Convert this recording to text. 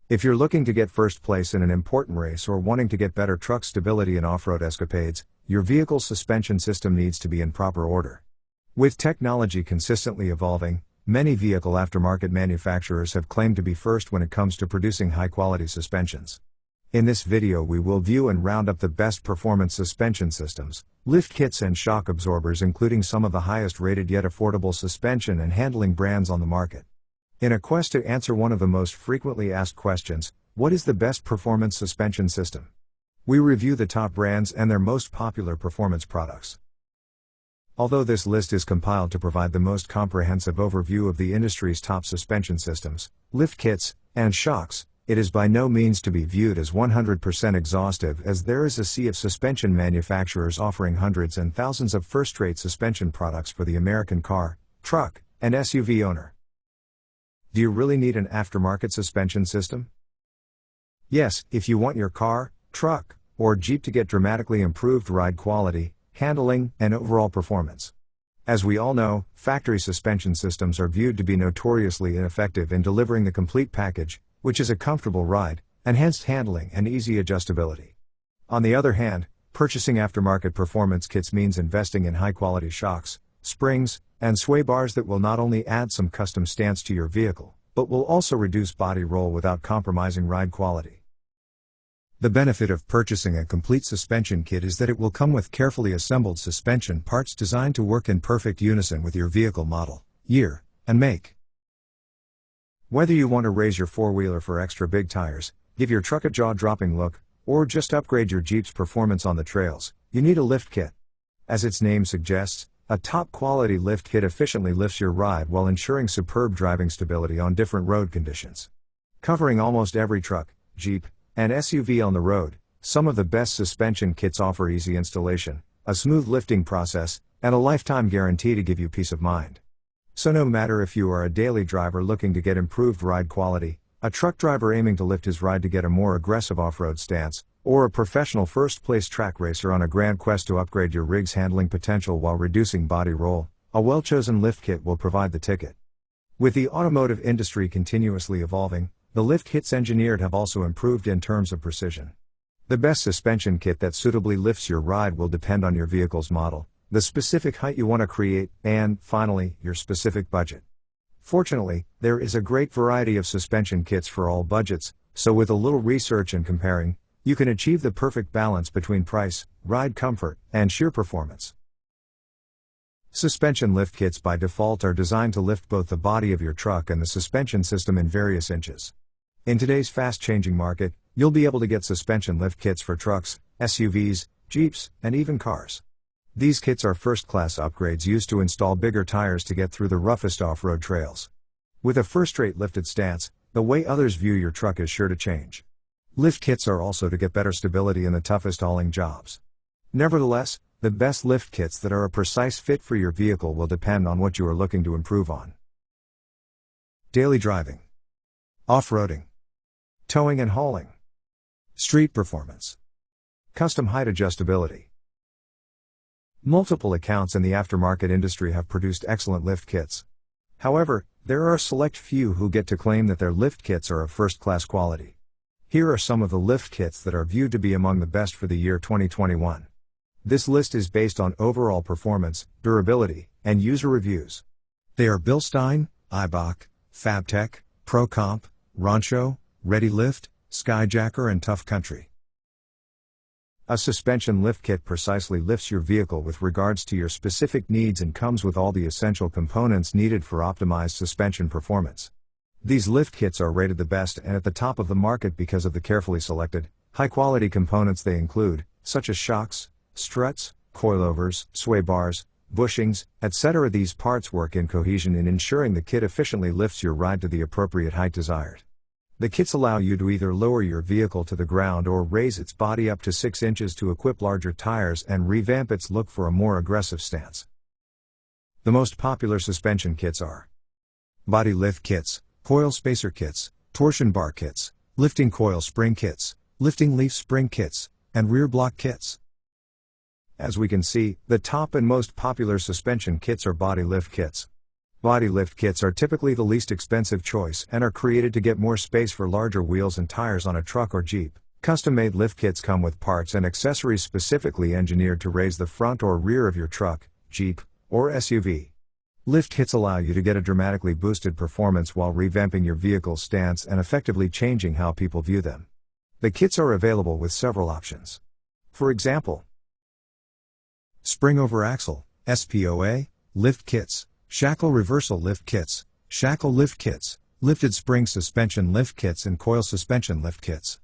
If you're looking to get first place in an important race or wanting to get better truck stability in off-road escapades, your vehicle's suspension system needs to be in proper order. With technology consistently evolving, many vehicle aftermarket manufacturers have claimed to be first when it comes to producing high-quality suspensions. In this video we will view and round up the best performance suspension systems, lift kits and shock absorbers, including some of the highest rated yet affordable suspension and handling brands on the market. In a quest to answer one of the most frequently asked questions, what is the best performance suspension system? We review the top brands and their most popular performance products. Although this list is compiled to provide the most comprehensive overview of the industry's top suspension systems, lift kits, and shocks, it is by no means to be viewed as 100% exhaustive, as there is a sea of suspension manufacturers offering hundreds and thousands of first-rate suspension products for the American car, truck, and SUV owner. Do you really need an aftermarket suspension system? Yes, if you want your car, truck, or Jeep to get dramatically improved ride quality, handling, and overall performance. As we all know, factory suspension systems are viewed to be notoriously ineffective in delivering the complete package, which is a comfortable ride, enhanced handling, and easy adjustability. On the other hand, purchasing aftermarket performance kits means investing in high-quality shocks, springs, and sway bars that will not only add some custom stance to your vehicle, but will also reduce body roll without compromising ride quality. The benefit of purchasing a complete suspension kit is that it will come with carefully assembled suspension parts designed to work in perfect unison with your vehicle model, year, and make. Whether you want to raise your four-wheeler for extra big tires, give your truck a jaw-dropping look, or just upgrade your Jeep's performance on the trails, you need a lift kit. As its name suggests, a top-quality lift kit efficiently lifts your ride while ensuring superb driving stability on different road conditions. Covering almost every truck, Jeep, and SUV on the road, some of the best suspension kits offer easy installation, a smooth lifting process, and a lifetime guarantee to give you peace of mind. So no matter if you are a daily driver looking to get improved ride quality, a truck driver aiming to lift his ride to get a more aggressive off-road stance, or a professional first-place track racer on a grand quest to upgrade your rig's handling potential while reducing body roll, a well-chosen lift kit will provide the ticket. With the automotive industry continuously evolving, the lift kits engineered have also improved in terms of precision. The best suspension kit that suitably lifts your ride will depend on your vehicle's model, the specific height you want to create, and, finally, your specific budget. Fortunately, there is a great variety of suspension kits for all budgets, so with a little research and comparing, you can achieve the perfect balance between price, ride comfort, and sheer performance. Suspension lift kits by default are designed to lift both the body of your truck and the suspension system in various inches. In today's fast-changing market, you'll be able to get suspension lift kits for trucks, SUVs, Jeeps, and even cars. These kits are first-class upgrades used to install bigger tires to get through the roughest off-road trails. With a first-rate lifted stance, the way others view your truck is sure to change. Lift kits are also to get better stability in the toughest hauling jobs. Nevertheless, the best lift kits that are a precise fit for your vehicle will depend on what you are looking to improve on. Daily driving, off-roading, towing and hauling, street performance, custom height adjustability. Multiple accounts in the aftermarket industry have produced excellent lift kits. However, there are a select few who get to claim that their lift kits are of first-class quality. Here are some of the lift kits that are viewed to be among the best for the year 2021. This list is based on overall performance, durability, and user reviews. They are Bilstein, Eibach, Fabtech, ProComp, Roncho, ReadyLift, Skyjacker, and Tough Country. A suspension lift kit precisely lifts your vehicle with regards to your specific needs and comes with all the essential components needed for optimized suspension performance. These lift kits are rated the best and at the top of the market because of the carefully selected, high-quality components they include, such as shocks, struts, coilovers, sway bars, bushings, etc. These parts work in cohesion in ensuring the kit efficiently lifts your ride to the appropriate height desired. The kits allow you to either lower your vehicle to the ground or raise its body up to 6 inches to equip larger tires and revamp its look for a more aggressive stance. The most popular suspension kits are body lift kits, coil spacer kits, torsion bar kits, lifting coil spring kits, lifting leaf spring kits, and rear block kits. As we can see, the top and most popular suspension kits are body lift kits. Body lift kits are typically the least expensive choice and are created to get more space for larger wheels and tires on a truck or Jeep. Custom-made lift kits come with parts and accessories specifically engineered to raise the front or rear of your truck, Jeep, or SUV. Lift kits allow you to get a dramatically boosted performance while revamping your vehicle's stance and effectively changing how people view them. The kits are available with several options. For example, Spring Over Axle, SPOA, lift kits, shackle reversal lift kits, shackle lift kits, lifted spring suspension lift kits and coil suspension lift kits.